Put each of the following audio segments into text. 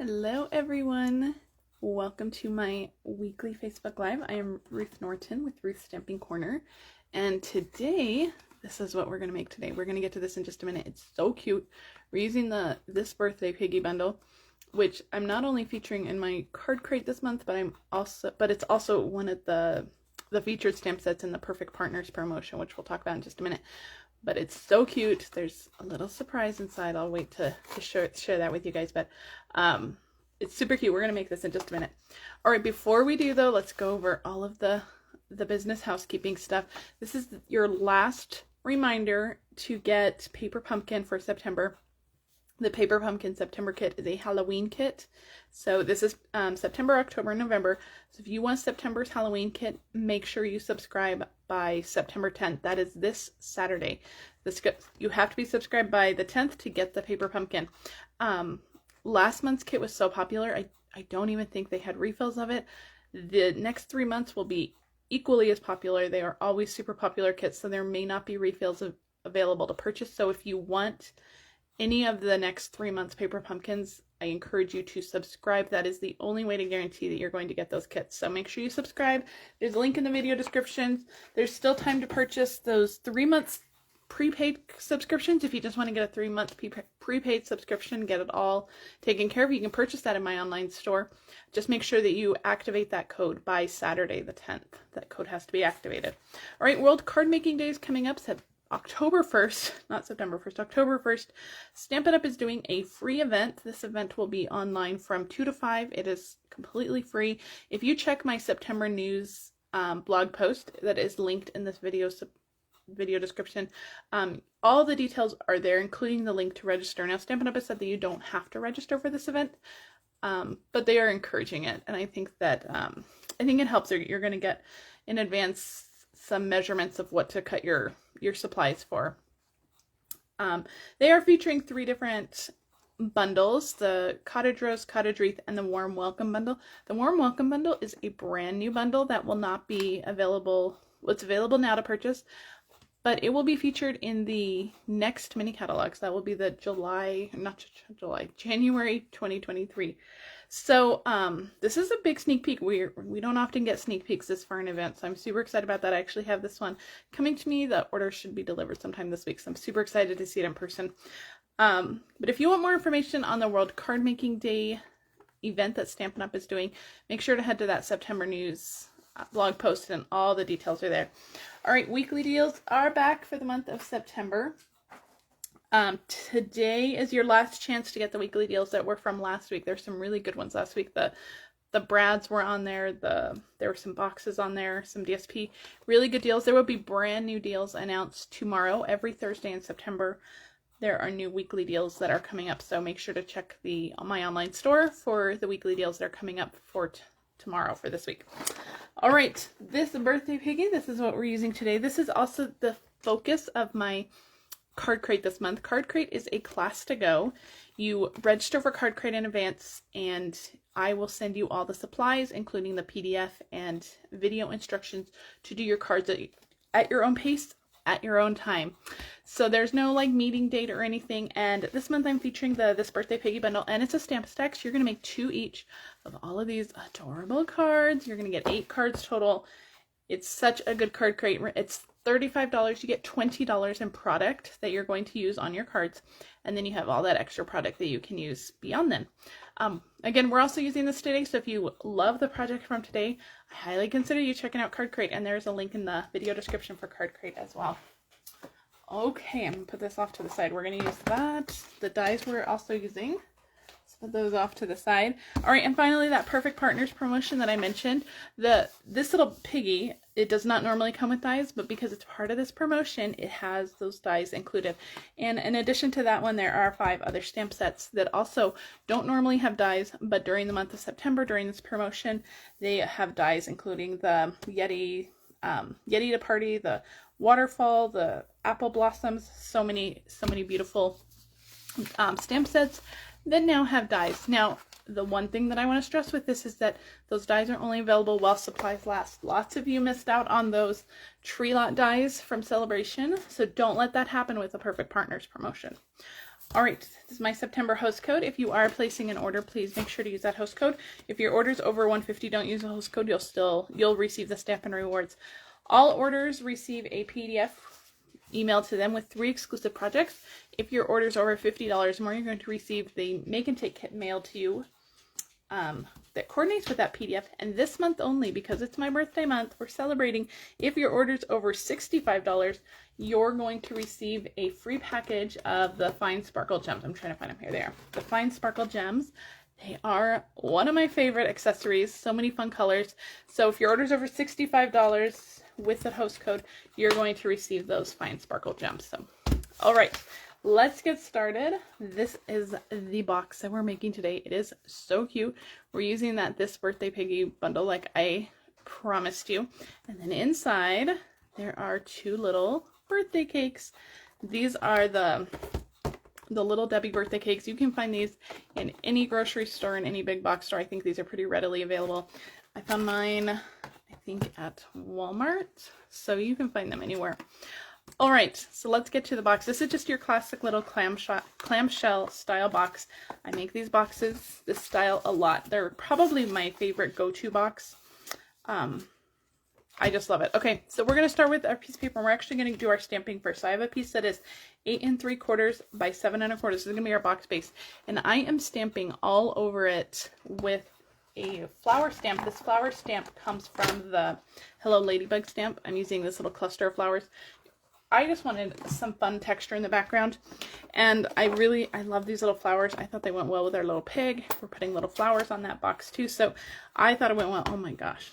Hello everyone, welcome to my weekly Facebook Live. I am Ruth Norton with Ruth's Stamping Corner, and today, this is what we're going to make today. We're going to get to this in just a minute. It's so cute. We're using the This Birthday Piggy bundle, which I'm not only featuring in my card crate this month, but it's also one of the featured stamp sets in the Perfect Partners promotion, which we'll talk about in just a minute. But it's so cute. There's a little surprise inside. I'll wait to share that with you guys, but it's super cute. We're going to make this in just a minute. All right, before we do though, let's go over all of the business housekeeping stuff. This is your last reminder to get Paper Pumpkin for September. The Paper Pumpkin September kit is a Halloween kit. So this is September, October, and November. So if you want September's Halloween kit, make sure you subscribe by September 10th. That is this Saturday. You have to be subscribed by the 10th to get the Paper Pumpkin. Last month's kit was so popular, I don't even think they had refills of it. The next 3 months will be equally as popular. They are always super popular kits, so there may not be refills available to purchase. So if you want any of the next 3 months Paper Pumpkins, I encourage you to subscribe. That is the only way to guarantee that you're going to get those kits. So make sure you subscribe. There's a link in the video description. There's still time to purchase those 3 months prepaid subscriptions. If you just want to get a 3 month prepaid subscription, get it all taken care of, you can purchase that in my online store. Just make sure that you activate that code by Saturday the 10th. That code has to be activated. All right, World Card Making Day is coming up. October 1st, not September 1st, October 1st, Stampin' Up! Is doing a free event. This event will be online from 2 to 5. It is completely free. If you check my September news blog post that is linked in this video description, all the details are there, including the link to register. Now, Stampin' Up! Has said that you don't have to register for this event, but they are encouraging it, and I think that I think it helps. You're going to get in advance some measurements of what to cut your supplies for. They are featuring 3 different bundles: the Cottage Rose, Cottage Wreath, and the Warm Welcome bundle. The Warm Welcome bundle is a brand new bundle that will not be available. It's available now to purchase, but it will be featured in the next mini catalogs. That will be the January 2023. So this is a big sneak peek. We don't often get sneak peeks this far in advance, so I'm super excited about that. I actually have this one coming to me. The order should be delivered sometime this week, so I'm super excited to see it in person. But if you want more information on the World Card Making Day event that Stampin' Up! Is doing, make sure to head to that September news blog post, and all the details are there. All right, weekly deals are back for the month of September. Today is your last chance to get the weekly deals that were from last week. There's some really good ones last week. The Brads were on there. There were some boxes on there, some DSP. Really good deals. There will be brand new deals announced tomorrow. Every Thursday in September, there are new weekly deals that are coming up. So make sure to check my online store for the weekly deals that are coming up for tomorrow, for this week. All right, this Birthday Piggy, this is what we're using today. This is also the focus of my card crate this month. Card crate is a class to go. You register for card crate in advance, and I will send you all the supplies, including the PDF and video instructions to do your cards at your own pace, at your own time. So there's no like meeting date or anything. And this month I'm featuring This Birthday Piggy bundle, and it's a stamp stack. So you're going to make 2 each of all of these adorable cards. You're going to get 8 cards total. It's such a good card crate. It's $35. You get $20 in product that you're going to use on your cards, and then you have all that extra product that you can use beyond then. Again, we're also using this today, so if you love the project from today, I highly consider you checking out Card Crate, and there's a link in the video description for Card Crate as well. Okay, I'm going to put this off to the side. We're going to use that. The dies we're also using. Let's put those off to the side. All right, and finally, that Perfect Partners promotion that I mentioned. This little piggy, it does not normally come with dies, but because it's part of this promotion, it has those dies included. And in addition to that one, there are 5 other stamp sets that also don't normally have dies, but during the month of September, during this promotion, they have dies, including the Yeti to Party, the Waterfall, the Apple Blossoms, so many beautiful stamp sets that now have dies. Now, the one thing that I want to stress with this is that those dies are only available while supplies last. Lots of you missed out on those tree lot dies from Celebration, so don't let that happen with the Perfect Partners promotion. All right, this is my September host code. If you are placing an order, please make sure to use that host code. If your order's over $150, don't use the host code. You'll receive the Stampin' Rewards. All orders receive a PDF emailed to them with 3 exclusive projects. If your order's over $50 more, you're going to receive the Make and Take kit mailed to you that coordinates with that PDF. And this month only, because it's my birthday month, we're celebrating. If your order's over $65, you're going to receive a free package of the Fine Sparkle Gems. I'm trying to find them. Here they are. The Fine Sparkle Gems. They are one of my favorite accessories. So many fun colors. So if your order's over $65 with the host code, you're going to receive those Fine Sparkle Gems. So, all right, let's get started. This is the box that we're making today. It is so cute. We're using that This Birthday Piggy bundle like I promised you. And then inside, there are 2 little birthday cakes. These are the Little Debbie birthday cakes. You can find these in any grocery store, in any big box store. I think these are pretty readily available. I found mine, I think, at Walmart, so you can find them anywhere. All right, so let's get to the box. This is just your classic little clamshell style box. I make these boxes, this style, a lot. They're probably my favorite go-to box. I just love it. Okay, so we're going to start with our piece of paper. And we're actually going to do our stamping first. So I have a piece that is 8 3/4 by 7 1/4. This is going to be our box base. And I am stamping all over it with a flower stamp. This flower stamp comes from the Hello Ladybug stamp. I'm using this little cluster of flowers. I just wanted some fun texture in the background. And I love these little flowers. I thought they went well with our little pig. We're putting little flowers on that box too. So I thought it went well. Oh my gosh.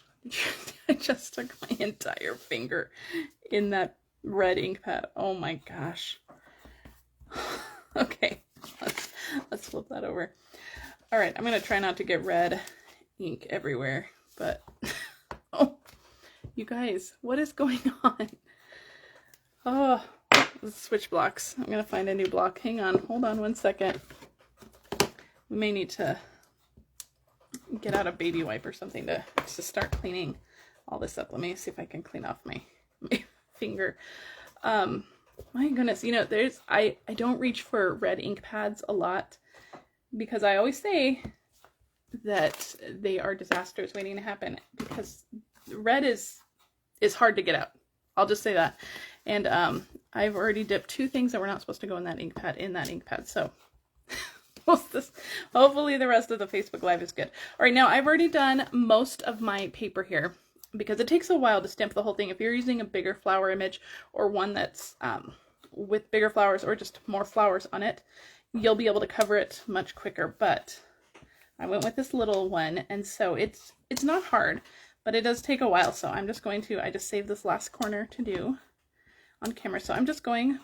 I just stuck my entire finger in that red ink pad. Oh my gosh. Okay, let's flip that over. All right, I'm going to try not to get red ink everywhere, but oh, you guys, what is going on? Oh, let's switch blocks. I'm going to find a new block. Hang on, hold on 1 second. We may need to get out a baby wipe or something to start cleaning all this up. Let me see if I can clean off my finger. My goodness, you know, I don't reach for red ink pads a lot because I always say that they are disasters waiting to happen because red is hard to get out. I'll just say that. And I've already dipped 2 things that were not supposed to go in that ink pad. So hopefully the rest of the Facebook Live is good. All right, now I've already done most of my paper here because it takes a while to stamp the whole thing. If you're using a bigger flower image or one that's with bigger flowers or just more flowers on it, you'll be able to cover it much quicker. But I went with this little one, and so it's not hard, but it does take a while. So I just saved this last corner to do on camera. So I'm just going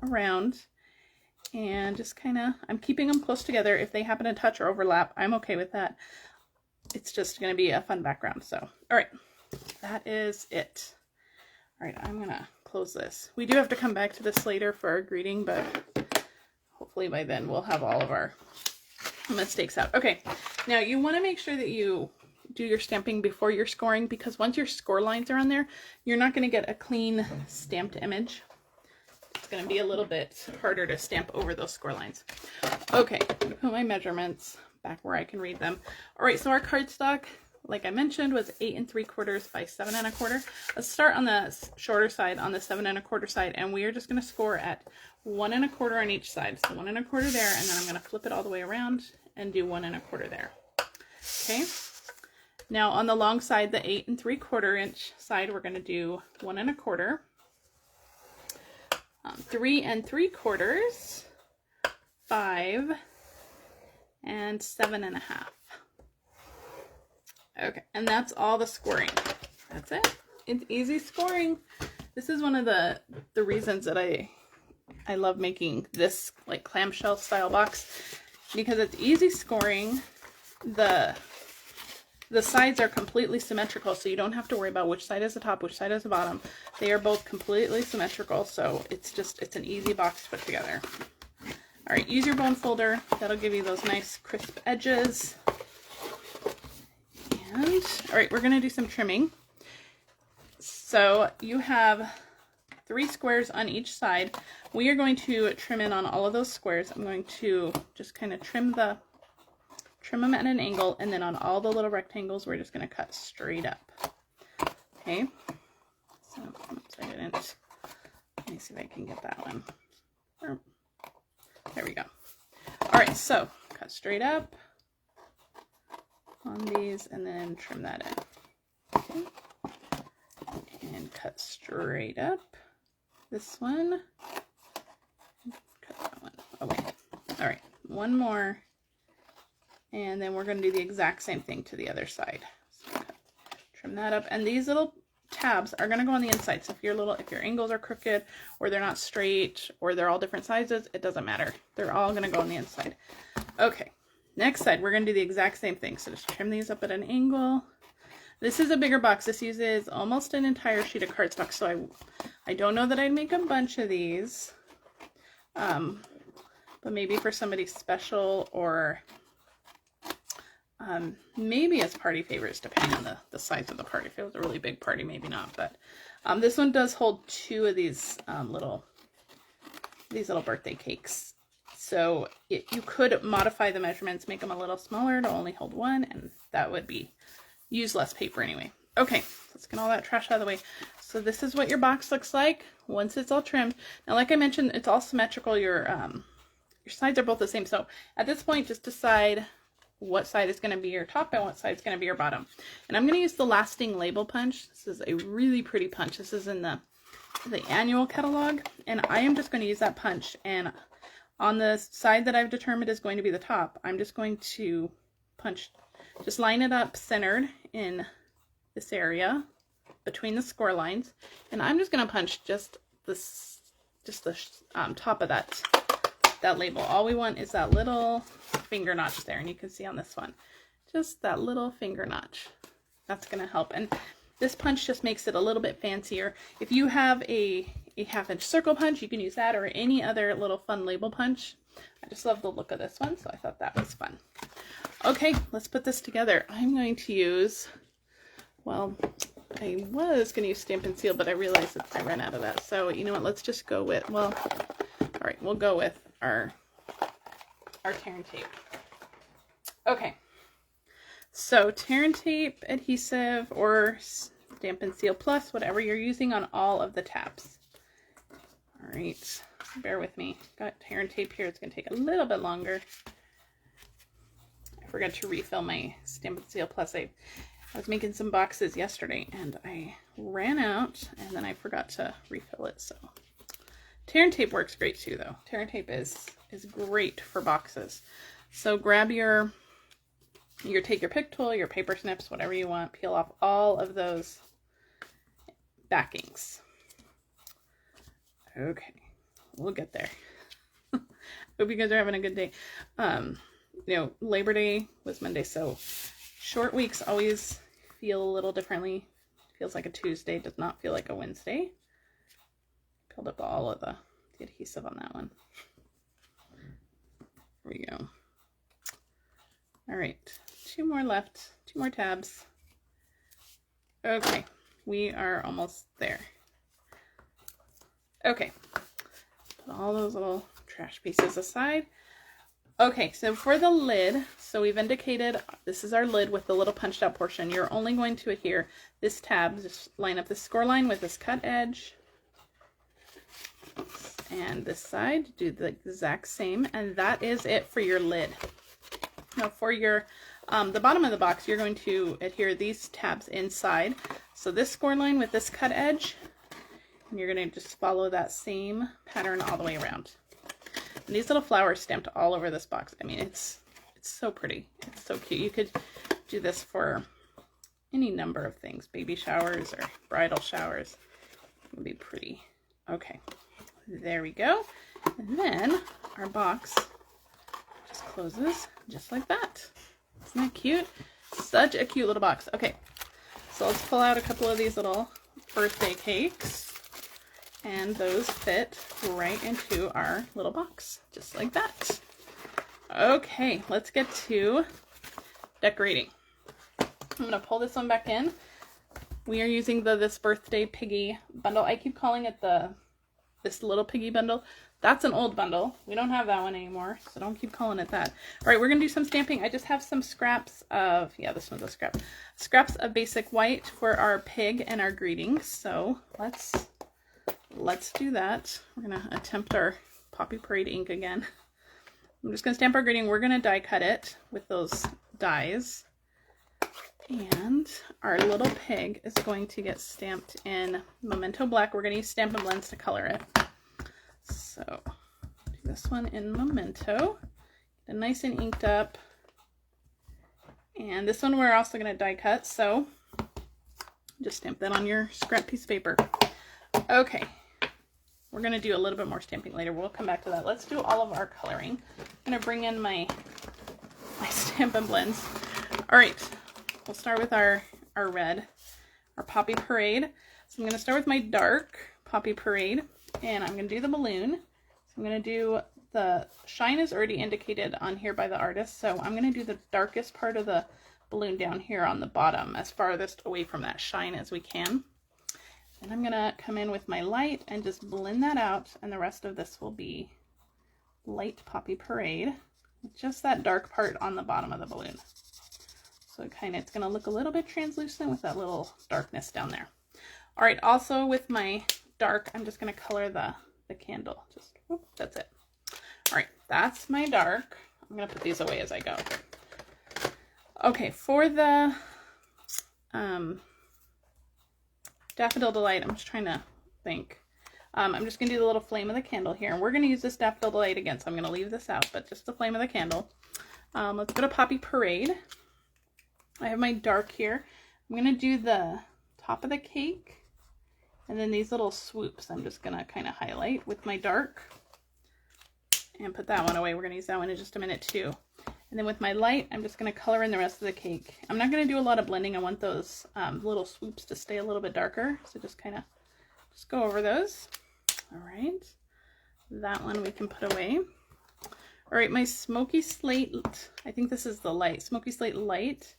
around and just I'm keeping them close together. If they happen to touch or overlap, I'm okay with that. It's just going to be a fun background. So, all right, that is it. All right, I'm going to close this. We do have to come back to this later for our greeting, but hopefully by then we'll have all of our mistakes out. Okay, now you want to make sure that you do your stamping before you're scoring, because once your score lines are on there, you're not going to get a clean stamped image. It's going to be a little bit harder to stamp over those score lines. Okay, I'm going to put my measurements back where I can read them. All right, so our cardstock, like I mentioned, was 8 3/4 by 7 1/4. Let's start on the shorter side, on the 7 1/4 side, and we are just going to score at 1 1/4 on each side. So 1 1/4 there, and then I'm going to flip it all the way around and do 1 1/4 there. Okay. Now on the long side, the 8 3/4 inch side, we're going to do 1 1/4. 3 3/4, 5, and 7 1/2. Okay, and that's all the scoring. That's it. It's easy scoring. This is one of the reasons that I love making this like clamshell style box, because it's easy scoring. The sides are completely symmetrical, so you don't have to worry about which side is the top, which side is the bottom. They are both completely symmetrical, so it's an easy box to put together. All right, use your bone folder. That'll give you those nice crisp edges. And, all right, we're gonna do some trimming. So you have 3 squares on each side. We are going to trim in on all of those squares. I'm going to just kind of trim them at an angle, and then on all the little rectangles, we're just going to cut straight up. Okay, so oops, I didn't. Let me see if I can get that one. There we go. All right, so cut straight up on these, and then trim that in. Okay. And cut straight up. This one. Cut that one away. All right, one more. And then we're going to do the exact same thing to the other side. So trim that up. And these little tabs are going to go on the inside. So if your angles are crooked, or they're not straight, or they're all different sizes, it doesn't matter. They're all going to go on the inside. Okay, next side, we're going to do the exact same thing. So just trim these up at an angle. This is a bigger box. This uses almost an entire sheet of cardstock, so I don't know that I'd make a bunch of these. But maybe for somebody special, or maybe as party favorites, depending on the size of the party. If it was a really big party, maybe not. But this one does hold 2 of these little birthday cakes. So you could modify the measurements, make them a little smaller to only hold 1, and that would use less paper anyway. Okay, let's get all that trash out of the way. So this is what your box looks like once it's all trimmed. Now, like I mentioned, it's all symmetrical. Your sides are both the same. So at this point, just decide what side is going to be your top and what side is going to be your bottom. And I'm going to use the Lasting Label Punch. This is a really pretty punch. This is in the annual catalog, and I am just going to use that punch. And on the side that I've determined is going to be the top, I'm just going to punch. Just line it up centered in this area between the score lines, and I'm just going to punch just the top of that label. All we want is that little finger notch there, and you can see on this one, just that little finger notch. That's going to help, and this punch just makes it a little bit fancier. If you have a 1/2-inch circle punch, you can use that, or any other little fun label punch. I just love the look of this one, so I thought that was fun. Okay, let's put this together. I'm going to use, well, I was going to use Stampin' Seal, but I realized that I ran out of that. So, you know what, let's just go with, well, all right, we'll go with our tear and tape. Okay, so tear and tape adhesive, or Stampin' Seal Plus, whatever you're using on all of the tabs. All right, bear with me. Got tear and tape here. It's going to take a little bit longer. I forgot to refill my Stampin' Seal Plus. I was making some boxes yesterday, and I ran out, and then I forgot to refill it. So tear and tape works great too, though. Tear and tape is great for boxes. So grab take your pick tool, your paper snips, whatever you want, peel off all of those backings. Okay, we'll get there. Hope you guys are having a good day. You know, Labor Day was Monday, so short weeks always feel a little differently. Feels like a Tuesday, does not feel like a Wednesday. Peeled up all of the adhesive on that one. There we go. All right, 2 more left, 2 more tabs. Okay, we are almost there. Okay, put all those little trash pieces aside. Okay, so for the lid, so we've indicated this is our lid with the little punched out portion. You're only going to adhere this tab, just line up the score line with this cut edge. And this side, do the exact same, and that is it for your lid. Now for your the bottom of the box, you're going to adhere these tabs inside. So this score line with this cut edge, and you're going to just follow that same pattern all the way around. And these little flowers stamped all over this box. I mean, it's so pretty. It's so cute. You could do this for any number of things, baby showers or bridal showers. It would be pretty. Okay, there we go. And then our box just closes just like that. Isn't that cute? Such a cute little box. Okay, so let's pull out a couple of these little birthday cakes. And those fit right into our little box, just like that. Okay, let's get to decorating. I'm going to pull this one back in. We are using the This Birthday Piggy bundle. I keep calling it this little piggy bundle. That's an old bundle. We don't have that one anymore, so don't keep calling it that. All right, we're gonna do some stamping. I just have some scraps of, yeah, this one's a scrap. Scraps of basic white for our pig and our greetings. So let's do that. We're gonna attempt our Poppy Parade ink again. I'm just gonna stamp our greeting. We're gonna die cut it with those dies. And our little pig is going to get stamped in Memento Black. We're gonna use Stampin' Blends to color it. So do this one in Memento, get it nice and inked up. And this one we're also going to die cut, so just stamp that on your scrap piece of paper. Okay, we're going to do a little bit more stamping later. We'll come back to that. Let's do all of our coloring. I'm going to bring in my Stampin' Blends. All right, we'll start with our red, our Poppy Parade. So I'm going to start with my dark Poppy Parade. And I'm going to do the balloon. So I'm going to do the shine is already indicated on here by the artist. So I'm going to do the darkest part of the balloon down here on the bottom as farthest away from that shine as we can. And I'm going to come in with my light and just blend that out. And the rest of this will be light Poppy Parade with just that dark part on the bottom of the balloon. So it's going to look a little bit translucent with that little darkness down there. All right, also with my dark, I'm just going to color the candle. Just, whoop, that's it. All right, that's my dark. I'm going to put these away as I go. Okay, for the Daffodil Delight, I'm just trying to think. I'm just going to do the little flame of the candle here. And we're going to use this Daffodil Delight again, so I'm going to leave this out, but just the flame of the candle. Let's go to Poppy Parade. I have my dark here. I'm going to do the top of the cake. And then these little swoops, I'm just going to kind of highlight with my dark and put that one away. We're going to use that one in just a minute too. And then with my light, I'm just going to color in the rest of the cake. I'm not going to do a lot of blending. I want those little swoops to stay a little bit darker. So just kind of just go over those. All right. That one we can put away. All right, my Smoky Slate, I think this is the light, Smoky Slate Light.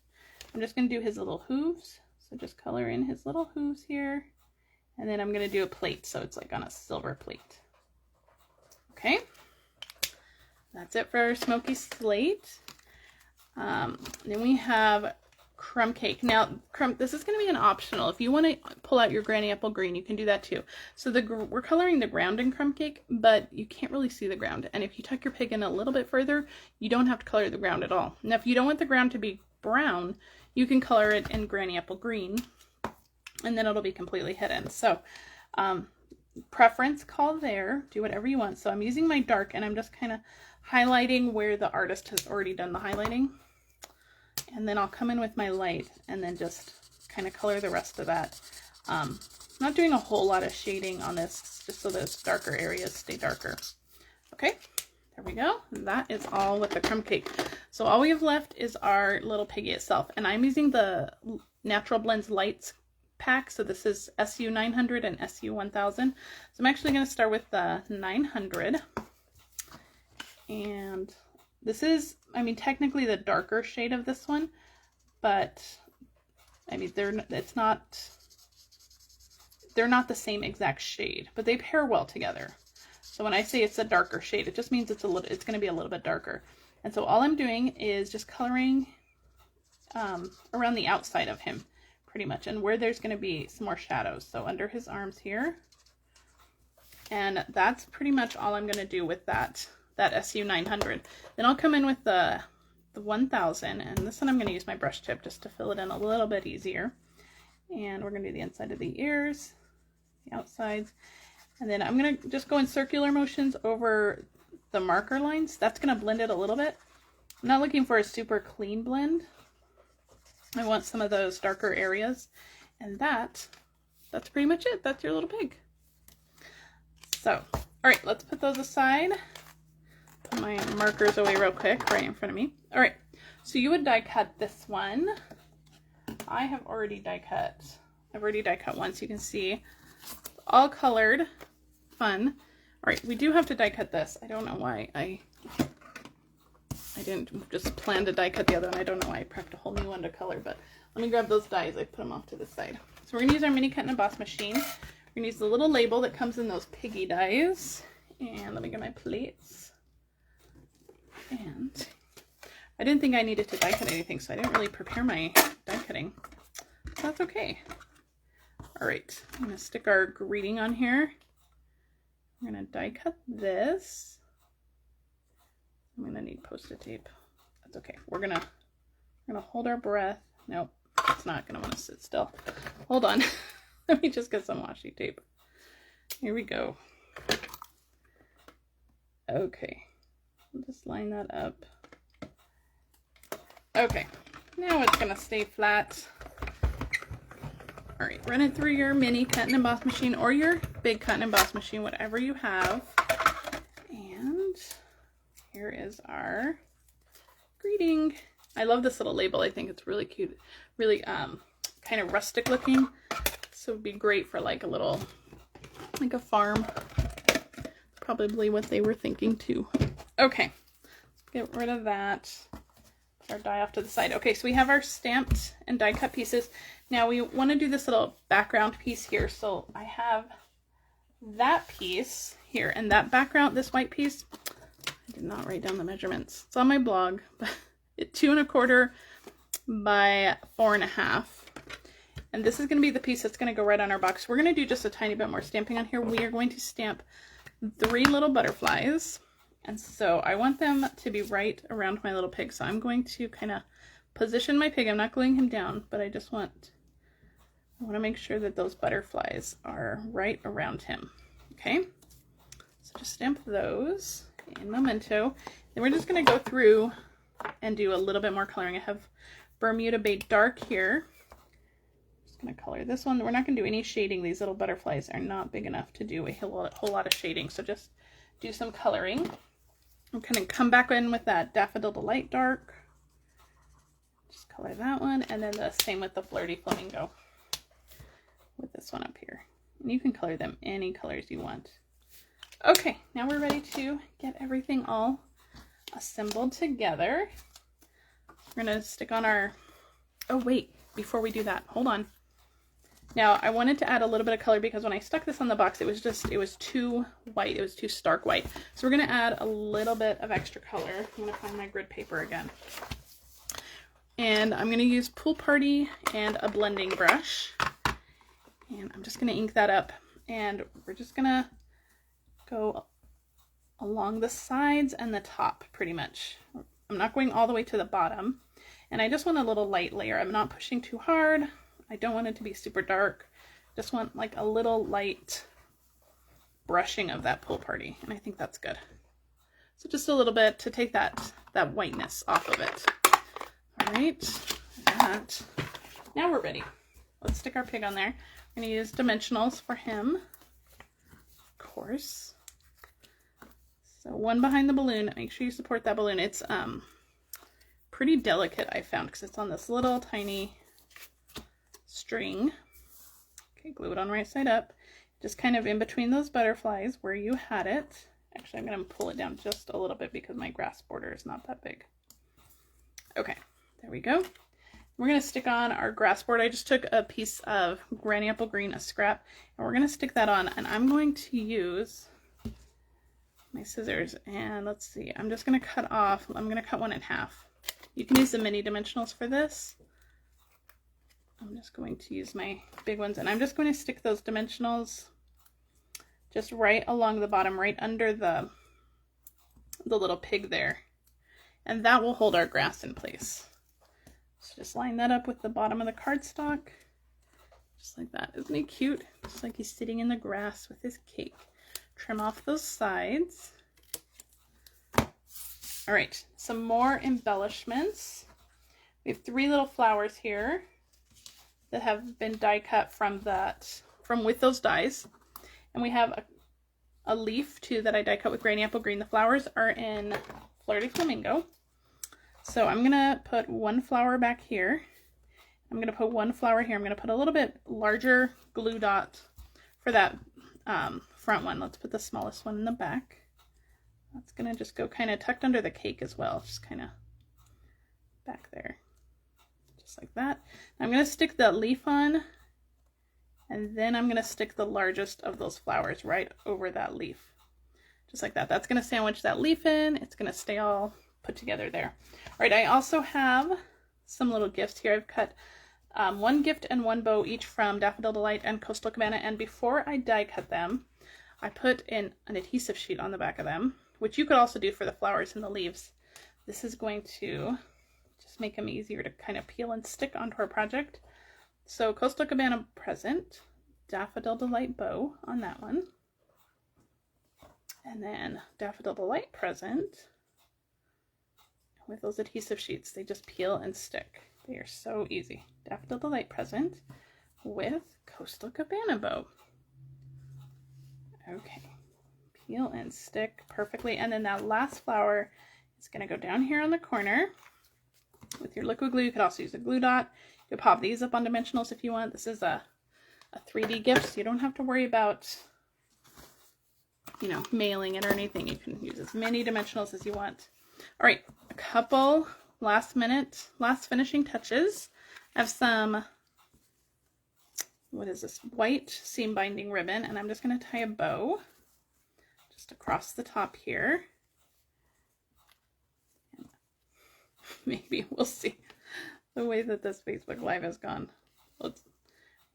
I'm just going to do his little hooves. So just color in his little hooves here. And then I'm going to do a plate, so it's like on a silver plate. Okay, that's it for Smoky Slate. Then we have Crumb Cake. Now, this is going to be an optional. If you want to pull out your Granny Apple Green, you can do that too. So we're coloring the ground in Crumb Cake, but you can't really see the ground. And if you tuck your pig in a little bit further, you don't have to color the ground at all. Now, if you don't want the ground to be brown, you can color it in Granny Apple Green, and then it'll be completely hidden. So preference call there, do whatever you want. So I'm using my dark and I'm just kind of highlighting where the artist has already done the highlighting. And then I'll come in with my light and then just kind of color the rest of that. I'm not doing a whole lot of shading on this, just so those darker areas stay darker. Okay, there we go. That is all with the crumb cake. So all we have left is our little piggy itself. And I'm using the Natural Blends Lights pack. So this is SU 900 and SU 1000. So I'm actually going to start with the 900. And this is, I mean, technically the darker shade of this one, but I mean, they're not the same exact shade, but they pair well together. So when I say it's a darker shade, it just means it's going to be a little bit darker. And so all I'm doing is just coloring around the outside of him pretty much, and where there's going to be some more shadows. So under his arms here. And that's pretty much all I'm going to do with that SU 900. Then I'll come in with the 1000, and this one I'm going to use my brush tip just to fill it in a little bit easier. And we're going to do the inside of the ears, the outsides, and then I'm going to just go in circular motions over the marker lines. That's going to blend it a little bit. I'm not looking for a super clean blend. I want some of those darker areas, and that's pretty much it. That's your little pig. So, all right, let's put those aside. Put my markers away real quick, right in front of me. All right, so you would die cut this one. I have already die cut. I've already die cut one, so you can see all colored, fun. All right, we do have to die cut this. I don't know why I didn't just plan to die cut the other one. I don't know why I prepped a whole new one to color, but let me grab those dies. I put them off to the side. So we're gonna use our mini cut and emboss machine. We're gonna use the little label that comes in those piggy dies. And let me get my plates. And I didn't think I needed to die cut anything, so I didn't really prepare my die cutting. So that's okay. All right, I'm gonna stick our greeting on here. I'm gonna die cut this. I'm gonna need Post-it tape. That's okay. We're gonna hold our breath. Nope, it's not gonna want to sit still. Hold on. Let me just get some washi tape. Here we go. Okay, I'll just line that up. Okay, now it's gonna stay flat. All right, run it through your mini cut and emboss machine or your big cut and emboss machine, whatever you have. And here is our greeting. I love this little label. I think it's really cute, really kind of rustic looking. So it'd be great for like a little, like a farm. Probably what they were thinking too. Okay, let's get rid of that. Put our die off to the side. Okay, so we have our stamped and die cut pieces. Now we want to do this little background piece here. So I have that piece here and that background, this white piece. I did not write down the measurements. It's on my blog, but it's 2 1/4 by 4 1/2. And this is going to be the piece that's going to go right on our box. We're going to do just a tiny bit more stamping on here. We are going to stamp 3 little butterflies. And so I want them to be right around my little pig. So I'm going to kind of position my pig. I'm not gluing him down, but I want to make sure that those butterflies are right around him. Okay, so just stamp those in Memento. Then we're just going to go through and do a little bit more coloring. I have Bermuda Bay Dark here. Just going to color this one. We're not going to do any shading. These little butterflies are not big enough to do a whole lot of shading, so just do some coloring. I'm going to come back in with that Daffodil Delight Dark. Just color that one, and then the same with the Flirty Flamingo with this one up here. And you can color them any colors you want. Okay, now we're ready to get everything all assembled together. We're going to stick on our, oh wait, before we do that, hold on. Now I wanted to add a little bit of color because when I stuck this on the box, it was too white. It was too stark white. So we're going to add a little bit of extra color. I'm going to find my grid paper again. And I'm going to use Pool Party and a blending brush. And I'm just going to ink that up. And we're just going to go along the sides and the top pretty much. I'm not going all the way to the bottom. And I just want a little light layer. I'm not pushing too hard. I don't want it to be super dark. Just want like a little light brushing of that Pool Party. And I think that's good. So just a little bit to take that whiteness off of it. All right, that. Now we're ready. Let's stick our pig on there. We're going to use dimensionals for him, of course. So one behind the balloon. Make sure you support that balloon. It's pretty delicate, I found, because it's on this little tiny string. Okay, glue it on right side up. Just kind of in between those butterflies where you had it. Actually, I'm going to pull it down just a little bit because my grass border is not that big. Okay. There we go. We're going to stick on our grass board. I just took a piece of Granny Apple Green, a scrap, and we're going to stick that on. And I'm going to use my scissors. And let's see, I'm just going to cut off. I'm going to cut one in half. You can use the mini dimensionals for this. I'm just going to use my big ones. And I'm just going to stick those dimensionals just right along the bottom, right under the little pig there. And that will hold our grass in place. So just line that up with the bottom of the cardstock, just like that. Isn't he cute? Just like he's sitting in the grass with his cake. Trim off those sides. All right, some more embellishments. We have 3 little flowers here that have been die cut from with those dies. And we have a leaf too that I die cut with Granny Apple Green. The flowers are in Flirty Flamingo. So I'm going to put 1 flower back here. I'm going to put 1 flower here. I'm going to put a little bit larger glue dot for that front one. Let's put the smallest one in the back. That's going to just go kind of tucked under the cake as well. Just kind of back there. Just like that. I'm going to stick the leaf on And then I'm going to stick the largest of those flowers right over that leaf. Just like that. That's going to sandwich that leaf in. It's going to stay all put together there. All right, I also have some little gifts here. I've cut one gift and one bow each from Daffodil Delight and Coastal Cabana. And before I die cut them, I put in an adhesive sheet on the back of them, which you could also do for the flowers and the leaves. This is going to just make them easier to kind of peel and stick onto our project. So Coastal Cabana present, Daffodil Delight bow on that one. And then Daffodil Delight present with those adhesive sheets. They just peel and stick. They are so easy. Daffodil Delight present with Coastal Cabana bow. Okay, peel and stick perfectly. And then that last flower is going to go down here on the corner with your liquid glue. You could also use a glue dot. You could pop these up on dimensionals if you want. This is a 3D gift, so you don't have to worry about, you know, mailing it or anything. You can use as many dimensionals as you want. All right, a couple last finishing touches. I have some, what is this, white seam binding ribbon, and I'm just going to tie a bow just across the top here. Maybe we'll see the way that this Facebook Live has gone.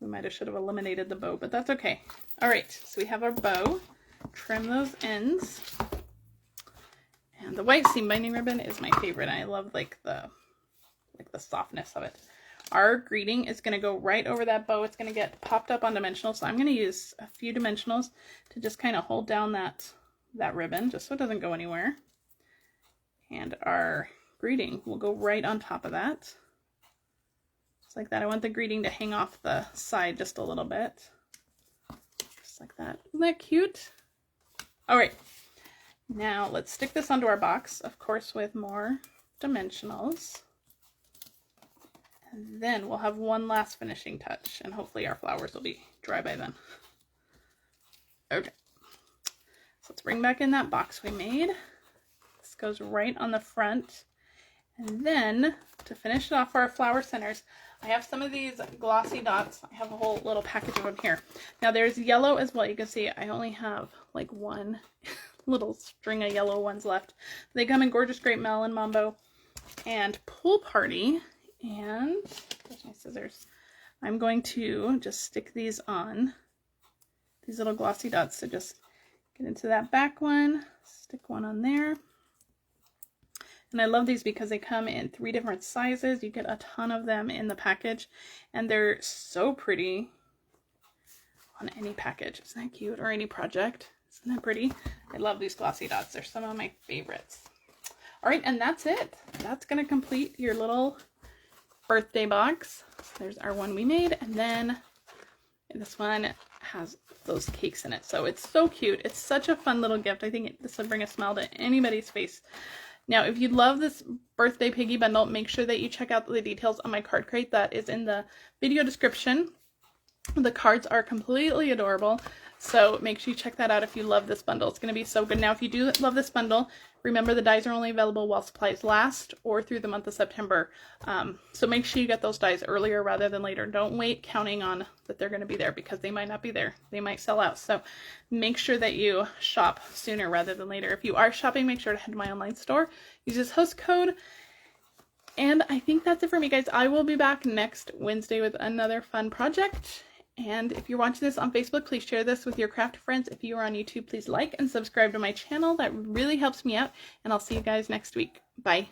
We should have eliminated the bow, but that's okay. All right, so we have our bow. Trim those ends. And the white seam binding ribbon is my favorite. I love like the softness of it. Our greeting is going to go right over that bow. It's going to get popped up on dimensionals. So I'm going to use a few dimensionals to just kind of hold down that ribbon just so it doesn't go anywhere. And our greeting will go right on top of that. Just like that. I want the greeting to hang off the side just a little bit. Just like that. Isn't that cute? All right. Now let's stick this onto our box, of course, with more dimensionals. And then we'll have one last finishing touch, and hopefully our flowers will be dry by then. Okay. So let's bring back in that box we made. This goes right on the front. And then to finish it off for our flower centers, I have some of these glossy dots. I have a whole little package of them here. Now there's yellow as well. You can see I only have like one little string of yellow ones left. They come in Gorgeous Grape Melon, Mambo, and Pool Party. And there's my scissors. I'm going to just stick these on, these little glossy dots. So just get into that back one, stick one on there. And I love these because they come in 3 different sizes. You get a ton of them in the package, and they're so pretty on any package. Isn't that cute? Or any project. Isn't that pretty? I love these glossy dots. They're some of my favorites. All right, and that's it. That's going to complete your little birthday box. There's our one we made, and then this one has those cakes in it. So it's so cute. It's such a fun little gift. I think this will bring a smile to anybody's face. Now, if you love this birthday piggy bundle, make sure that you check out the details on my card crate that is in the video description. The cards are completely adorable, so make sure you check that out if you love this bundle. It's going to be so good. Now, if you do love this bundle, remember the dies are only available while supplies last or through the month of September. So make sure you get those dies earlier rather than later. Don't wait counting on that they're going to be there, because they might not be there. They might sell out. So make sure that you shop sooner rather than later. If you are shopping, make sure to head to my online store. Use this host code. And I think that's it for me, guys. I will be back next Wednesday with another fun project. And if you're watching this on Facebook, please share this with your craft friends. If you are on YouTube, please like and subscribe to my channel. That really helps me out. And I'll see you guys next week. Bye.